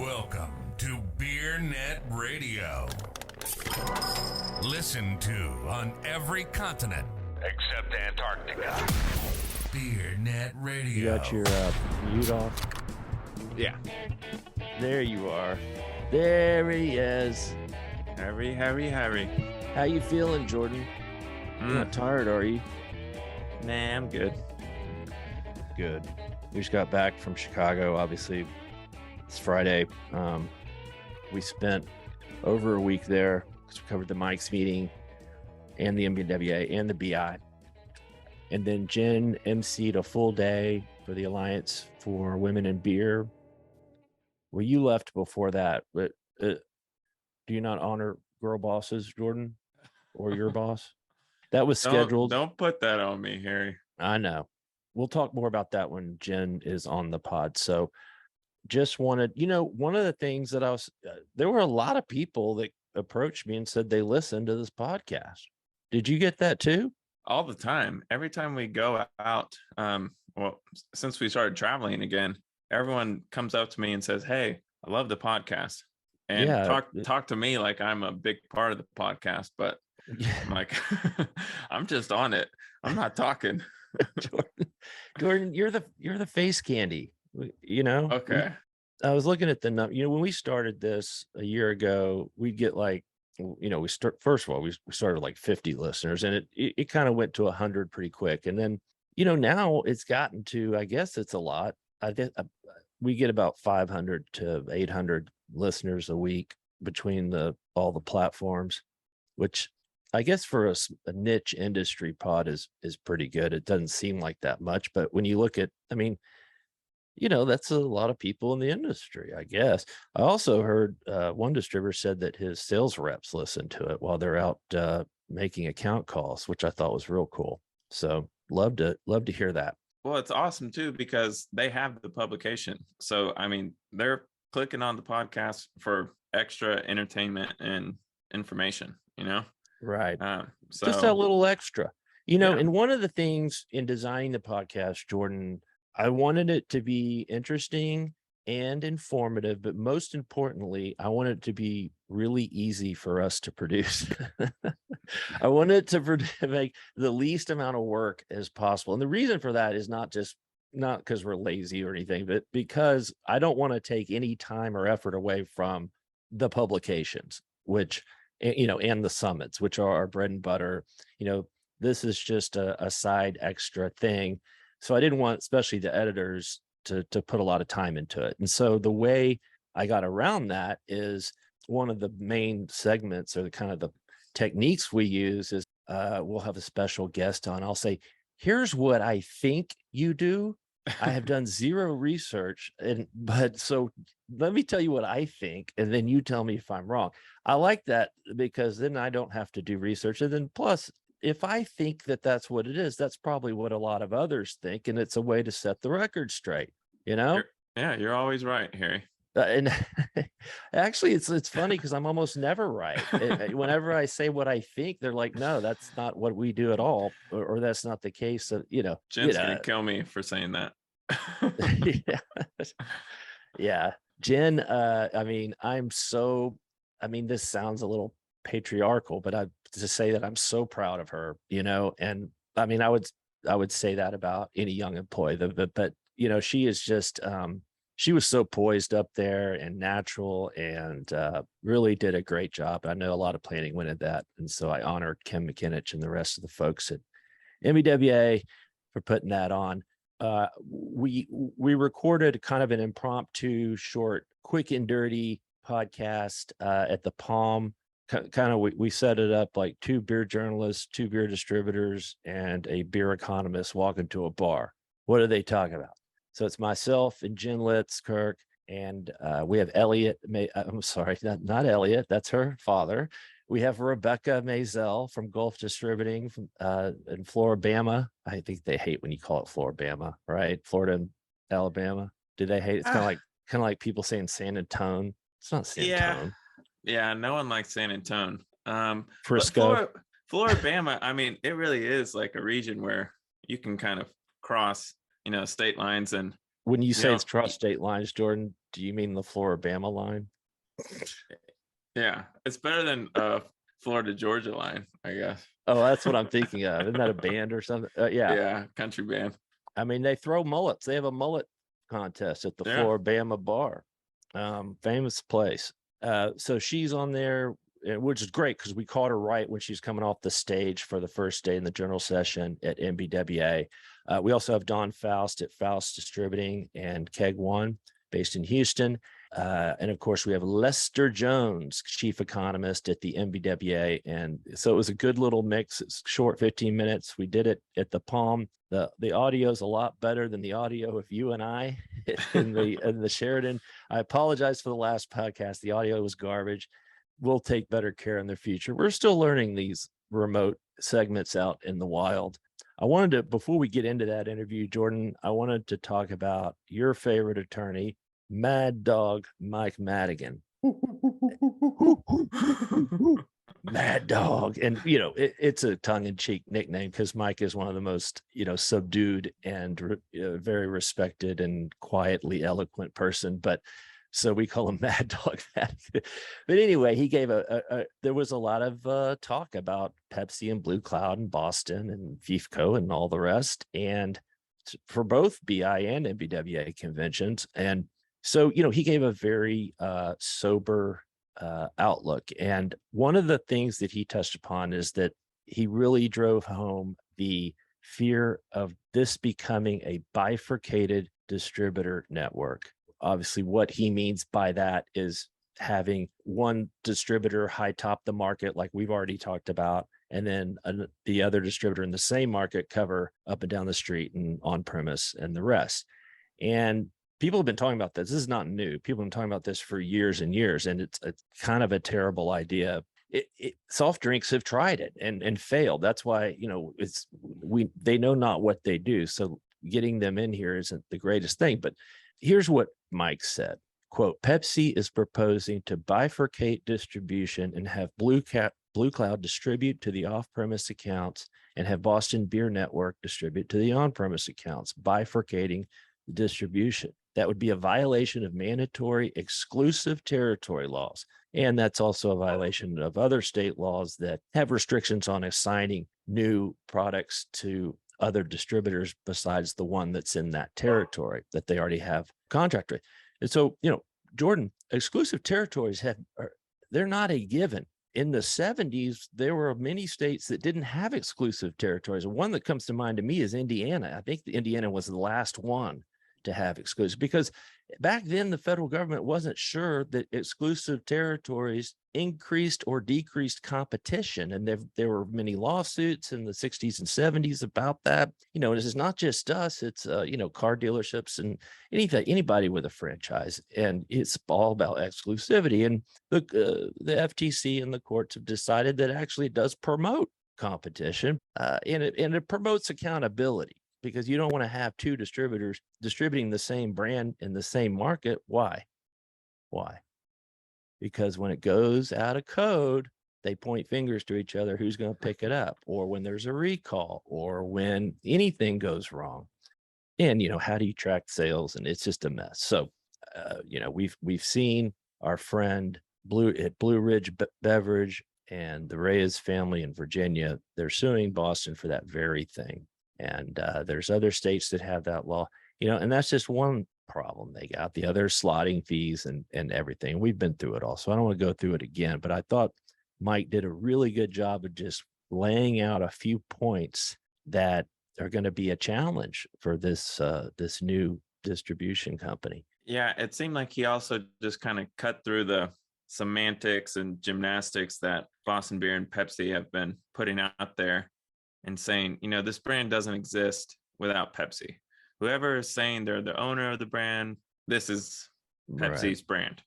Welcome to BeerNet Radio. Listen to on every continent except Antarctica. BeerNet Radio. You got your mute off? Yeah. There you are. There he is. Harry. How you feeling, Jordan? You're not tired, are you? Nah, I'm good. Good. We just got back from Chicago. Obviously, it's Friday. We spent over a week there because we covered the Mike's meeting and the NBWA and the BI. And then Jenn emceed a full day for the Alliance for Women in Beer. Well, you left before that, but do you not honor girl bosses, Jordan, or your boss? That was scheduled. Don't put that on me, Harry. I know. We'll talk more about that when Jenn is on the pod. So just wanted, one of the things that there were a lot of people that approached me and said they listened to this podcast. Did you get that too? All the time. Every time we go out, since we started traveling again, everyone comes up to me and says, "Hey, I love the podcast." And talk to me like I'm a big part of the podcast, but I'm like, I'm just on it. I'm not talking. Jordan, you're the face candy, Okay. I was looking at the number. When we started this a year ago, we'd get first of all, we started like 50 listeners, and it kind of went to 100 pretty quick. And then, now it's gotten to, I guess it's a lot. We get about 500 to 800 listeners a week between all the platforms, which I guess for a niche industry pod is pretty good. It doesn't seem like that much, but when you look at, that's a lot of people in the industry, I guess. I also heard one distributor said that his sales reps listen to it while they're out making account calls, which I thought was real cool. So love to hear that. Well, it's awesome too, because they have the publication. So, they're clicking on the podcast for extra entertainment and information, Right. So just a little extra, and one of the things in designing the podcast, Jordan, I wanted it to be interesting and informative, but most importantly, I wanted it to be really easy for us to produce. I wanted to make the least amount of work as possible. And the reason for that is not because we're lazy or anything, but because I don't want to take any time or effort away from the publications, which, and the summits, which are our bread and butter. This is just a side extra thing. So I didn't want, especially the editors, to put a lot of time into it. And so the way I got around that is one of the main segments, or the kind of the techniques we use, is we'll have a special guest on. I'll say, here's what I think you do. I have done zero research, but so let me tell you what I think, and then you tell me if I'm wrong. I like that because then I don't have to do research. And then plus, if I think that that's what it is, that's probably what a lot of others think. And it's a way to set the record straight, You're always right, Harry. And actually, it's funny because I'm almost never right. Whenever I say what I think, they're like, no, that's not what we do at all. Or that's not the case. Jen's going to kill me for saying that. Yeah. Jenn, this sounds a little patriarchal, but to say that I'm so proud of her, and I would say that about any young employee, but she is just, she was so poised up there and natural, and really did a great job. I know a lot of planning went into that. And so I honor Kim McKinich and the rest of the folks at NBWA for putting that on. We recorded kind of an impromptu, short, quick and dirty podcast at the Palm. We set it up like 2 beer journalists, 2 beer distributors, and a beer economist walk into a bar. What are they talking about? So it's myself and Jenn Kirk, and we have Elliot. I'm sorry, not Elliot. That's her father. We have Rebecca Maisel from Gulf Distributing from in Floribama. I think they hate when you call it Floribama, right? Florida and Alabama. Do they hate? It's kind of like people saying San Antonio. It's not San Antonio. Yeah, no one likes San Antonio. Frisco. Floribama, it really is like a region where you can kind of cross, state lines. And when you say it's cross state lines, Jordan, Do you mean the Floribama line? Yeah, it's better than Florida Georgia line, I guess. Oh, that's what I'm thinking of. Isn't that a band or something? Yeah. Yeah, country band. I mean, they throw mullets. They have a mullet contest at the Floribama bar. Famous place. So she's on there, which is great because we caught her right when she's coming off the stage for the first day in the general session at NBWA. We also have Don Faust at Faust Distributing and Keg One, based in Houston. And of course, we have Lester Jones, chief economist at the NBWA. And so it was a good little mix. It's short, 15 minutes. We did it at the Palm. The audio is a lot better than the audio of you and I in the Sheridan. I apologize for the last podcast. The audio was garbage. We'll take better care in the future. We're still learning these remote segments out in the wild. I wanted to, before we get into that interview, Jordan, I wanted to talk about your favorite attorney, Mad Dog Mike Madigan. Mad Dog. And, it's a tongue-in-cheek nickname because Mike is one of the most, subdued and very respected and quietly eloquent person. But so we call him Mad Dog. But anyway, he gave there was a lot of talk about Pepsi and Blue Cloud and Boston and FIFCO and all the rest. And for both BI and NBWA conventions. And so, he gave a very sober outlook. And one of the things that he touched upon is that he really drove home the fear of this becoming a bifurcated distributor network. Obviously, what he means by that is having one distributor high top the market, like we've already talked about, and then the other distributor in the same market cover up and down the street and on premise and the rest. And people have been talking about this. This is not new. People have been talking about this for years and years, and it's kind of a terrible idea. Soft drinks have tried it and failed. That's why, they know not what they do. So getting them in here isn't the greatest thing. But here's what Mike said, quote, Pepsi is proposing to bifurcate distribution and have Blue Cloud distribute to the off-premise accounts and have Boston Beer Network distribute to the on-premise accounts, bifurcating the distribution. That would be a violation of mandatory exclusive territory laws. And that's also a violation of other state laws that have restrictions on assigning new products to other distributors besides the one that's in that territory that they already have contract with. And so, Jordan, exclusive territories they're not a given. In the 70s, there were many states that didn't have exclusive territories. And one that comes to mind to me is Indiana. I think Indiana was the last one to have exclusive, because back then the federal government wasn't sure that exclusive territories increased or decreased competition. And there were many lawsuits in the 60s and 70s about that. This is not just us, it's, car dealerships and anybody with a franchise. And it's all about exclusivity. And the FTC and the courts have decided that actually it does promote competition and it promotes accountability. Because you don't want to have two distributors distributing the same brand in the same market. Why? Because when it goes out of code, they point fingers to each other, who's going to pick it up, or when there's a recall, or when anything goes wrong. And, how do you track sales? And it's just a mess. So, we've seen our friend Blue Ridge Beverage and the Reyes family in Virginia. They're suing Boston for that very thing. And there's other states that have that law, and that's just one problem they got. The other slotting fees and everything. We've been through it all, so I don't want to go through it again. But I thought Mike did a really good job of just laying out a few points that are going to be a challenge for this new distribution company. Yeah, it seemed like he also just kind of cut through the semantics and gymnastics that Boston Beer and Pepsi have been putting out there, and saying, this brand doesn't exist without Pepsi. Whoever is saying they're the owner of the brand, this is Pepsi's brand.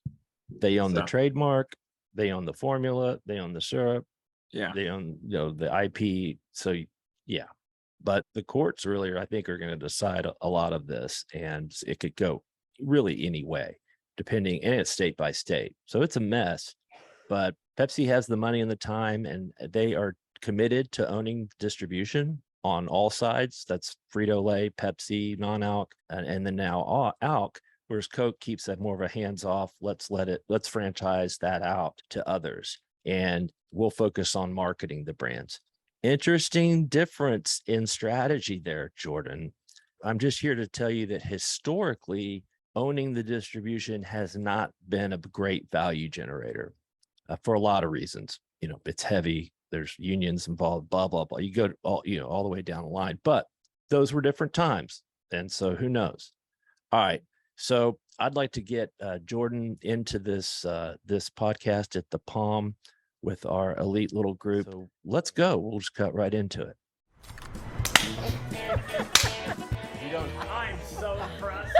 They own the trademark, they own the formula, they own the syrup, they own the IP. So yeah, but the courts really, I think, are going to decide a lot of this, and it could go really any way, depending, and it's state by state. So it's a mess, but Pepsi has the money and the time, and they are committed to owning distribution on all sides. That's Frito-Lay, Pepsi, non-alc, and then now alc. whereas Coke keeps that more of a hands-off, let's franchise that out to others, and we'll focus on marketing the brands. Interesting difference in strategy there, Jordan. I'm just here to tell you that historically, owning the distribution has not been a great value generator for a lot of reasons. It's heavy. There's unions involved, blah, blah, blah. You go all the way down the line, but those were different times. And so who knows? All right. So I'd like to get Jordan into this podcast at the Palm with our elite little group. So let's go. We'll just cut right into it. I'm so impressed.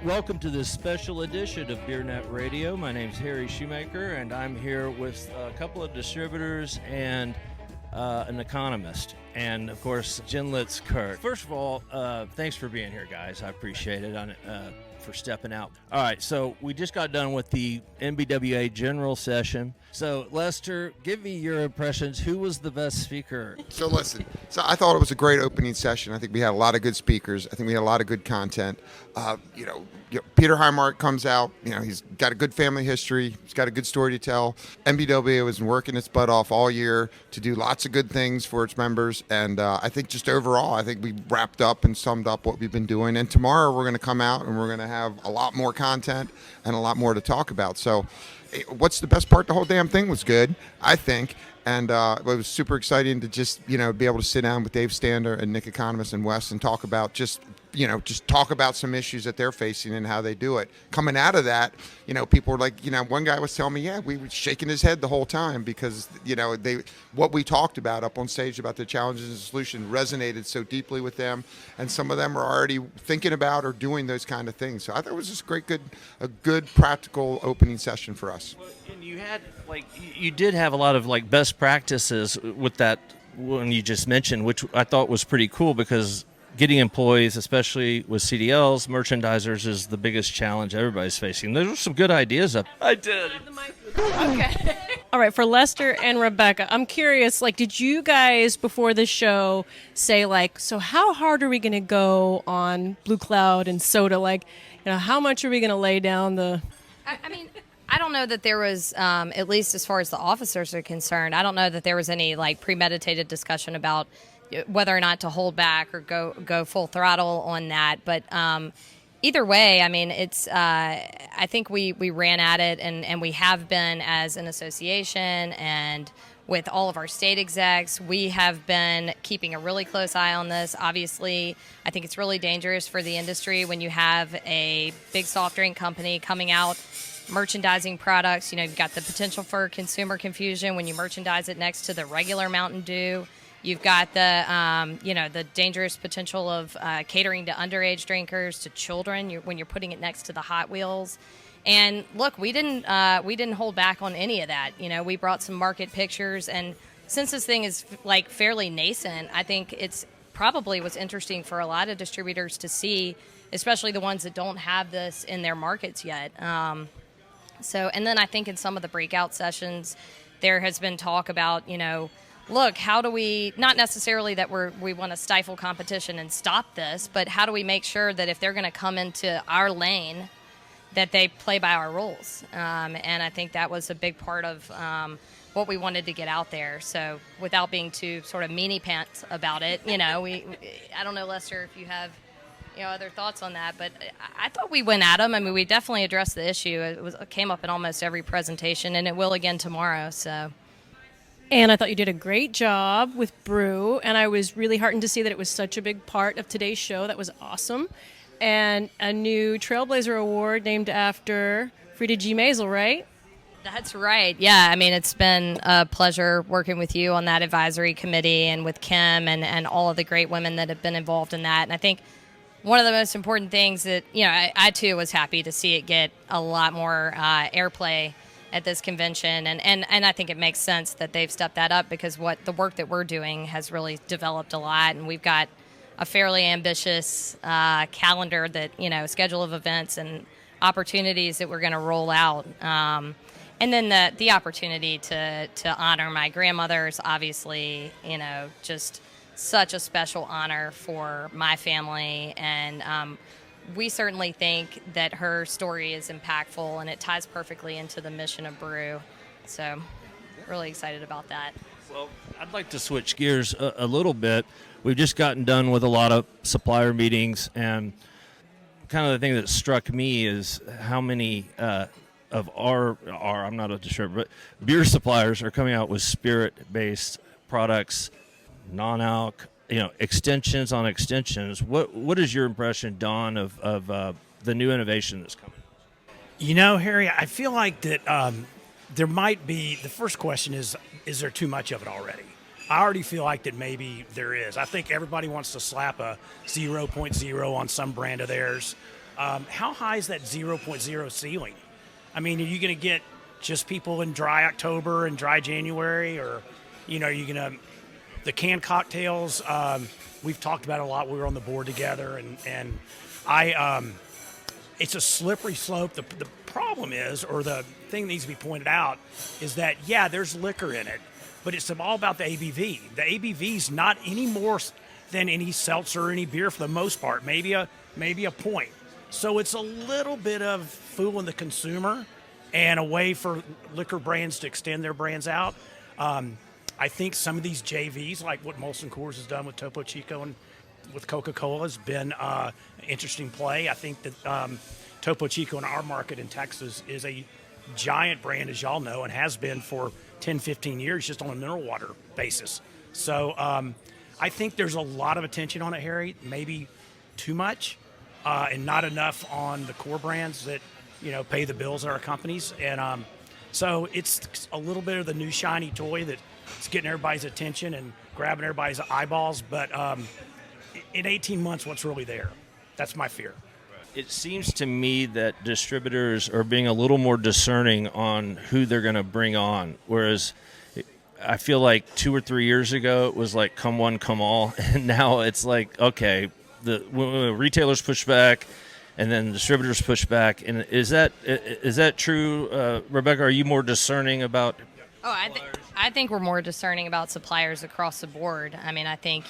Welcome to this special edition of BeerNet Radio. My name's Harry Schuhmacher, and I'm here with a couple of distributors and an economist, and of course, Jenn Kurt. First of all, thanks for being here, guys. I appreciate it. For stepping out. All right, so we just got done with the NBWA general session. So Lester, give me your impressions. Who was the best speaker? So listen, I thought it was a great opening session. I think we had a lot of good speakers. I think we had a lot of good content. Peter Highmark comes out. He's got a good family history. He's got a good story to tell. NBWA has been working its butt off all year to do lots of good things for its members. And I think just overall, I think we wrapped up and summed up what we've been doing. And tomorrow we're going to come out and we're going to have a lot more content and a lot more to talk about. So what's the best part? The whole damn thing was good, I think. And it was super exciting to just, be able to sit down with Dave Stander and Nick Economist and Wes and talk about just talk about some issues that they're facing and how they do it. Coming out of that, people were like, one guy was telling me, we were shaking his head the whole time because, what we talked about up on stage about the challenges and solutions resonated so deeply with them. And some of them are already thinking about or doing those kind of things. So I thought it was just a good practical opening session for us. And you had, you did have a lot of best practices with that one you just mentioned, which I thought was pretty cool because getting employees, especially with CDLs, merchandisers, is the biggest challenge everybody's facing. There were some good ideas up. I did. Okay. All right, for Lester and Rebecca, I'm curious, did you guys before the show say, so how hard are we going to go on Blue Cloud and soda? How much are we going to lay down the... I mean, I don't know that there was, at least as far as the officers are concerned, I don't know that there was any, premeditated discussion about whether or not to hold back or go full throttle on that. But either way, I mean, it's I think we ran at it, and we have been as an association and with all of our state execs. We have been keeping a really close eye on this. Obviously, I think it's really dangerous for the industry when you have a big soft drink company coming out merchandising products. You've got the potential for consumer confusion when you merchandise it next to the regular Mountain Dew. You've got the, the dangerous potential of catering to underage drinkers, to children when you're putting it next to the Hot Wheels. And look, we didn't hold back on any of that. We brought some market pictures, and since this thing is fairly nascent, I think it's probably what's interesting for a lot of distributors to see, especially the ones that don't have this in their markets yet. And then I think in some of the breakout sessions, there has been talk about, look, how do we, not necessarily that we want to stifle competition and stop this, but how do we make sure that if they're going to come into our lane, that they play by our rules? And I think that was a big part of what we wanted to get out there. So without being too sort of meanie pants about it, I don't know, Lester, if you have other thoughts on that, but I thought we went at them. I mean, we definitely addressed the issue. It came up in almost every presentation, and it will again tomorrow. And I thought you did a great job with Brew, and I was really heartened to see that it was such a big part of today's show. That was awesome. And a new Trailblazer Award named after Frida G. Maisel, right? That's right. Yeah, I mean, it's been a pleasure working with you on that advisory committee and with Kim and all of the great women that have been involved in that. And I think one of the most important things that, I too was happy to see it get a lot more airplay at this convention. And I think it makes sense that they've stepped that up because the work that we're doing has really developed a lot. And we've got a fairly ambitious calendar that, schedule of events and opportunities that we're going to roll out. And then the opportunity to honor my grandmother is obviously, just such a special honor for my family. And we certainly think that her story is impactful, and it ties perfectly into the mission of Brew. So really excited about that. Well, I'd like to switch gears a little bit. We've just gotten done with a lot of supplier meetings, and kind of the thing that struck me is how many of our I'm not a distributor, but beer suppliers are coming out with spirit-based products, non-alc, extensions on extensions. What is your impression, Don, of the new innovation that's coming? Harry, I feel like that there might be, the first question is there too much of it already? I already feel like that maybe there is. I think everybody wants to slap a 0.0 on some brand of theirs. How high is that 0.0 ceiling? I mean, are you going to get just people in dry October and dry January, or, are you going to, the canned cocktails, we've talked about it a lot. We were on the board together, and it's a slippery slope. The problem is, or the thing that needs to be pointed out, is that, yeah, there's liquor in it, but it's all about the ABV. The ABV is not any more than any seltzer or any beer for the most part, maybe a point. So it's a little bit of fooling the consumer and a way for liquor brands to extend their brands out. I think some of these JVs, like what Molson Coors has done with Topo Chico and with Coca-Cola, has been an interesting play. I think that Topo Chico in our market in Texas is a giant brand, as y'all know, and has been for 10, 15 years just on a mineral water basis. So I think there's a lot of attention on it, Harry, maybe too much, and not enough on the core brands that, pay the bills at our companies. And so it's a little bit of the new shiny toy that's getting everybody's attention and grabbing everybody's eyeballs. But in 18 months, what's really there? That's my fear. It seems to me that distributors are being a little more discerning on who they're going to bring on, whereas I feel like 2 or 3 years ago it was like come one, come all, and now it's like, okay, when retailers push back and then the distributors push back. And is that true, Rebecca? Are you more discerning about? I think we're more discerning about suppliers across the board. I mean, I think,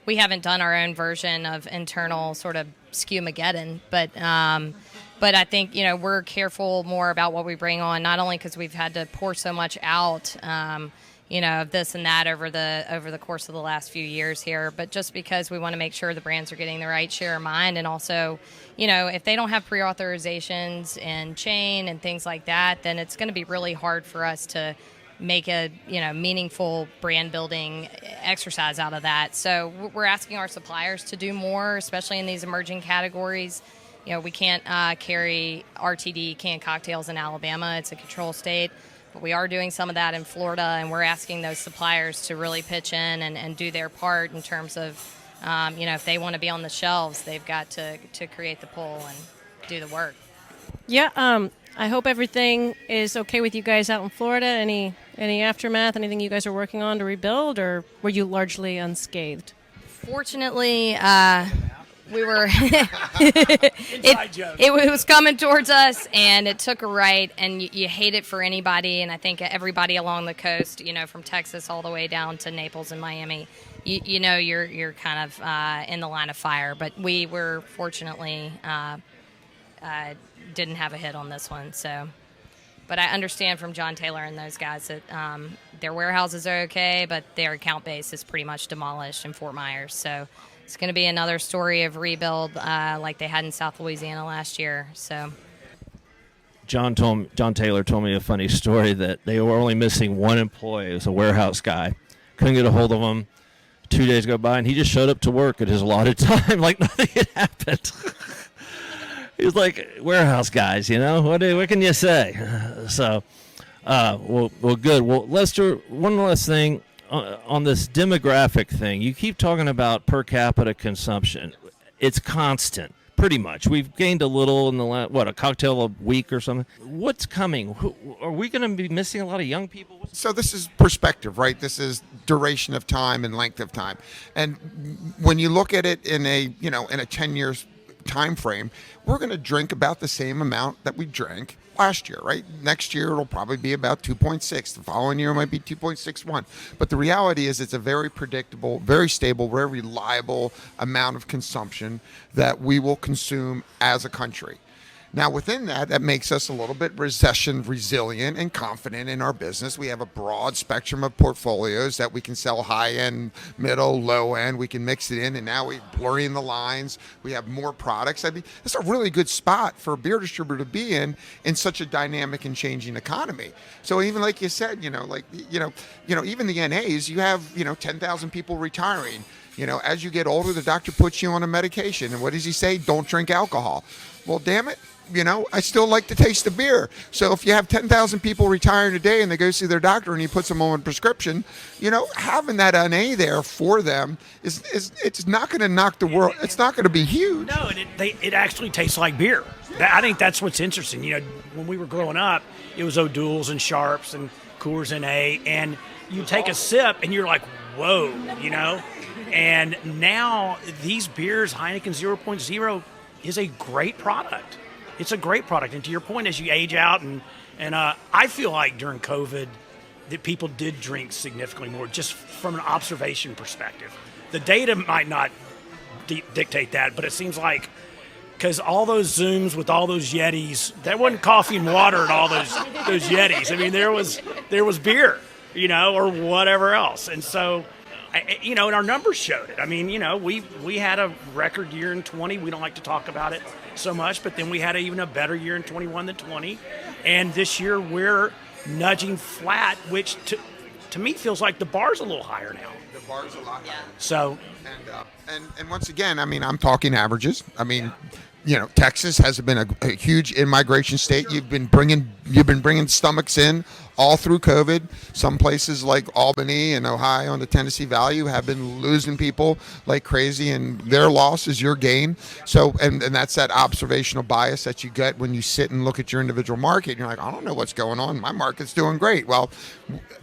we haven't done our own version of internal sort of SKU-mageddon, but I think, we're careful more about what we bring on, not only because we've had to pour so much out, of this and that over the course of the last few years here, but just because we want to make sure the brands are getting the right share of mind. And also, if they don't have pre-authorizations and chain and things like that, then it's going to be really hard for us to make a meaningful brand building exercise out of that. So we're asking our suppliers to do more, especially in these emerging categories. We can't carry RTD canned cocktails in Alabama. It's a control state. But we are doing some of that in Florida, and we're asking those suppliers to really pitch in and do their part in terms of, if they want to be on the shelves, they've got to create the pull and do the work. Yeah, I hope everything is okay with you guys out in Florida. Any aftermath, anything you guys are working on to rebuild, or were you largely unscathed? Fortunately, we were it was coming towards us, and it took a right, and you hate it for anybody. And I think everybody along the coast, from Texas all the way down to Naples and Miami, you're kind of in the line of fire. But we were fortunately didn't have a hit on this one. So, but I understand from John Taylor and those guys that their warehouses are okay, but their account base is pretty much demolished in Fort Myers. So it's going to be another story of rebuild like they had in South Louisiana last year. So John Taylor told me a funny story that they were only missing one employee. It was a warehouse guy. Couldn't get a hold of him. 2 days go by, and he just showed up to work at his allotted time like nothing had happened. He was like, warehouse guys, what can you say? So, well, good. Well, Lester, one last thing on this demographic thing. You keep talking about per capita consumption. It's constant, pretty much. We've gained a little in the last, a cocktail a week or something. What's coming? Are we going to be missing a lot of young people? So this is perspective, right? This is duration of time and length of time. And when you look at it in a 10 years time frame, we're going to drink about the same amount that we drank last year, right? Next year it'll probably be about 2.6. The following year might be 2.61. But the reality is it's a very predictable, very stable, very reliable amount of consumption that we will consume as a country. Now, within that makes us a little bit recession resilient and confident in our business. We have a broad spectrum of portfolios that we can sell high end, middle, low end. We can mix it in, and now we're blurring the lines. We have more products. I mean, it's a really good spot for a beer distributor to be in such a dynamic and changing economy. So even like you said, even the NAs, you have 10,000 people retiring. As you get older, the doctor puts you on a medication, and what does he say? Don't drink alcohol. Well, damn it. I still like the taste of beer. So if you have 10,000 people retiring today and they go see their doctor and he puts them on a prescription, having that NA there for them it's not going to knock the world. It's not going to be huge. No, and it actually tastes like beer. I think that's what's interesting. When we were growing up, it was O'Doul's and Sharps and Coors NA, and you take a sip and you're like, whoa, And now these beers, Heineken 0.0, is a great product. It's a great product. And to your point, as you age out, and I feel like during COVID that people did drink significantly more, just from an observation perspective. The data might not dictate that, but it seems like, because all those Zooms with all those Yetis, that wasn't coffee and water and all those Yetis. I mean, there was beer, or whatever else. And so, and our numbers showed it. I mean, we had a record year in 20. We don't like to talk about it so much, but then we had even a better year in 21 than 20. And this year we're nudging flat, which to me feels like the bar's a little higher now. The bar's a lot higher. So, and once again, I mean, I'm talking averages. I mean, Texas has been a huge in-migration state. You've been bringing stomachs in all through COVID. Some places like Albany and Ohio and the Tennessee Valley have been losing people like crazy, and their loss is your gain. So, and that's that observational bias that you get when you sit and look at your individual market. You're like, I don't know what's going on. My market's doing great. Well,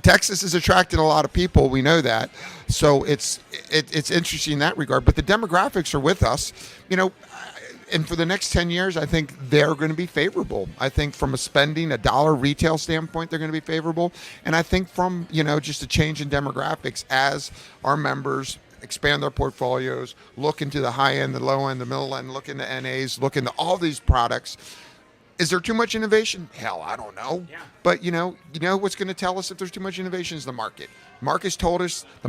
Texas is attracting a lot of people. We know that. So it's interesting in that regard. But the demographics are with us. And for the next 10 years, I think they're going to be favorable. I think from a dollar retail standpoint, they're going to be favorable. And I think from, just a change in demographics as our members expand their portfolios, look into the high end, the low end, the middle end, look into NAs, look into all these products. Is there too much innovation? Hell, I don't know. Yeah. But what's going to tell us if there's too much innovation is the market. The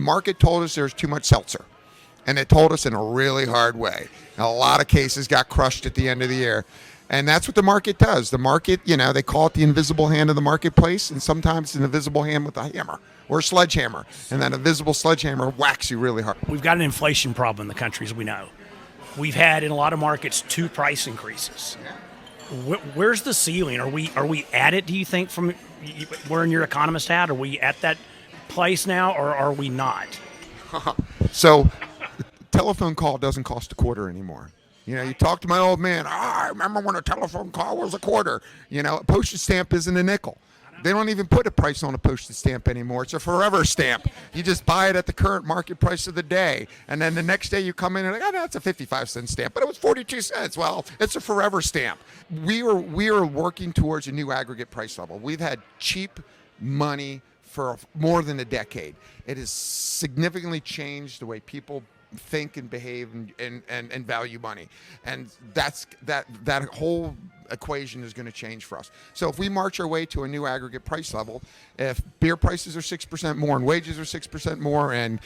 market told us there's too much seltzer. And it told us in a really hard way. And a lot of cases got crushed at the end of the year. And that's what the market does. The market, they call it the invisible hand of the marketplace. And sometimes it's an invisible hand with a hammer or a sledgehammer. And that invisible sledgehammer whacks you really hard. We've got an inflation problem in the country, as we know. We've had, in a lot of markets, 2 price increases. Where's the ceiling? Are we at it, do you think, from where your economist hat? Are we at that place now, or are we not? So... telephone call doesn't cost a quarter anymore. You talk to my old man. I remember when a telephone call was a quarter. A postage stamp isn't a nickel. They don't even put a price on a postage stamp anymore. It's a forever stamp. You just buy it at the current market price of the day. And then the next day you come in and like, that's a 55-cent stamp, but it was 42 cents. Well, it's a forever stamp. We are working towards a new aggregate price level. We've had cheap money for more than a decade. It has significantly changed the way people think and behave and value money, and that whole equation is going to change for us. So if we march our way to a new aggregate price level, if beer prices are 6% more and wages are 6% more and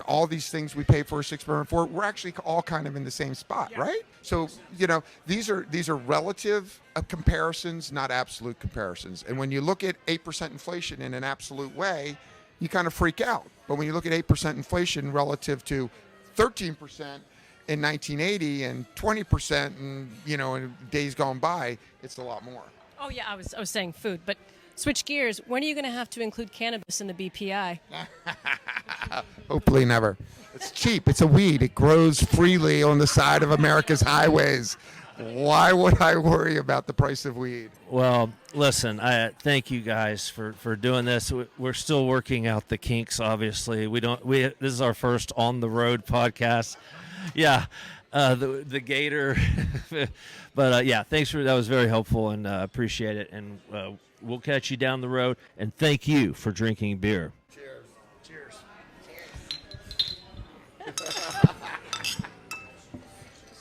all these things we pay for 6% for, we're actually all kind of in the same spot, right? So these are relative comparisons, not absolute comparisons. And when you look at 8% inflation in an absolute way, you kind of freak out. But when you look at 8% inflation relative to 13% in 1980 and 20% in days gone by, it's a lot more. Oh yeah, I was saying food, but switch gears. When are you going to have to include cannabis in the BPI? Hopefully never. It's cheap. It's a weed. It grows freely on the side of America's highways. Why would I worry about the price of weed? Well, listen, I thank you guys for doing this. We're still working out the kinks, obviously. This is our first on the road podcast. Yeah. the gator. But yeah, thanks for that. Was very helpful, and appreciate it. And we'll catch you down the road. And thank you for drinking beer. Cheers.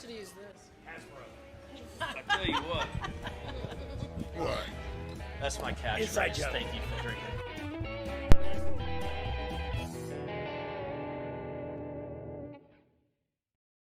Should use this. I tell you what. That's my catchphrase. Inside joke. Thank you for drinking.